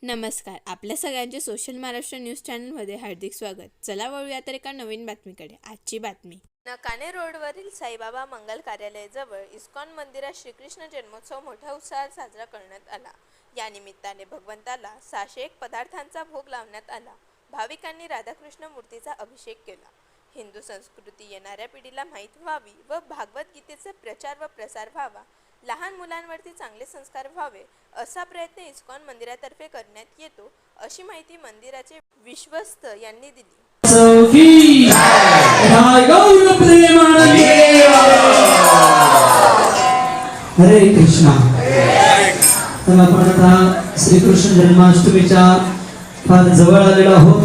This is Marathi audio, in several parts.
नमस्कार. आपल्या सगळ्यांचे सोशल महाराष्ट्र न्यूज चॅनलमध्ये हार्दिक स्वागत. चला वळूया तर एका नवीन बातमीकडे. आजची बातमी. नकाने रोडवरील साईबाबा मंगल कार्यालयाजवळ इस्कॉन मंदिरात श्रीकृष्ण जन्मोत्सव मोठ्या उत्साहात साजरा करण्यात आला. या निमित्ताने भगवंताला 601 पदार्थांचा भोग लावण्यात आला. भाविकांनी राधाकृष्ण मूर्तीचा अभिषेक केला. हिंदू संस्कृती येणाऱ्या पिढीला माहीत व्हावी व भागवत गीतेचा प्रचार व प्रसार व्हावा, लहान मुलांवरती चांगले संस्कार व्हावे असा प्रयत्न इस्कॉन मंदिरातर्फे करण्यात येतो, अशी माहिती मंदिराचे विश्वस्त यांनी दिली. हरे कृष्णा. तर आपण आता श्रीकृष्ण जन्माष्टमीच्या फार जवळ आलेलो आहोत.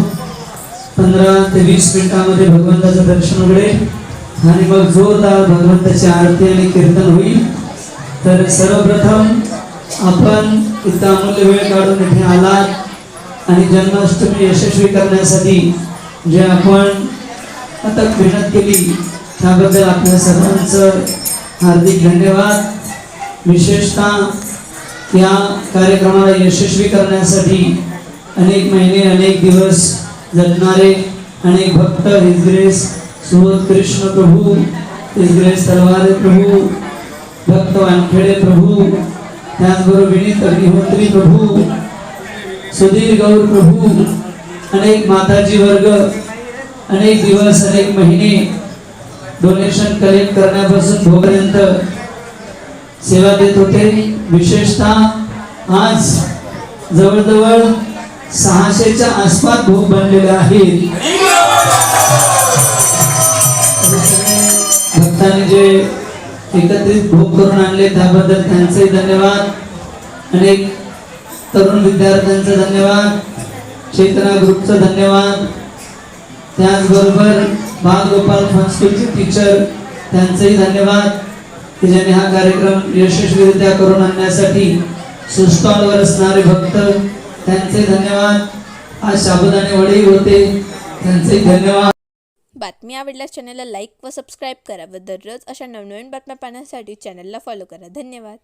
15 ते 20 मिनिटांमध्ये भगवंताचं दर्शन घडेल आणि मग जोरदार भगवंताची आरती आणि कीर्तन होईल. तर सर्वप्रथम आपण इथं अमूल्य वेळ काढून इथे आलात आणि जन्माष्टमी यशस्वी करण्यासाठी जे आपण अथक मेहनत केली त्याबद्दल आपल्या सर्वांचं हार्दिक धन्यवाद. विशेषतः या कार्यक्रमाला यशस्वी करण्यासाठी अनेक महिने अनेक दिवस झटणारे अनेक भक्त, हिज ग्रेस सुबोध कृष्ण प्रभू, हिज ग्रेस तलवारे प्रभू, भक्त वानखेडे प्रभू, त्याचबरोबर विनीत अग्निहोत्री प्रभू, सुधीर गौर प्रभू, अनेक माताजी वर्ग अनेक दिवस अनेक महिने डोनेशन कलेक्ट करण्यापासून भोपर्यंत सेवा देत होते. विशेषतः आज जवळजवळ 600च्या आसपास भोग बनलेले आहेत. भक्तांनी जे एकत्रित भोग करून आणले त्याबद्दल त्यांचे धन्यवाद. अनेक तरुण विद्यार्थ्यांचे धन्यवाद, चेतना ग्रुपचं धन्यवाद, त्याचबरोबर बालगोपाल फनस्कूलचे टीचर त्यांचेही धन्यवाद की ज्यांनी हा कार्यक्रम यशस्वीरित्या करून आणण्यासाठी सुस्टॉलवर असणारे भक्त त्यांचे धन्यवाद. आज साबुदाणे वडे होते त्यांचे धन्यवाद. बातमी आवडल्यास चॅनलला लाईक व सबस्क्राईब करा व दररोज अशा नवनवीन बातम्या पाहण्यासाठी चॅनलला फॉलो करा. धन्यवाद.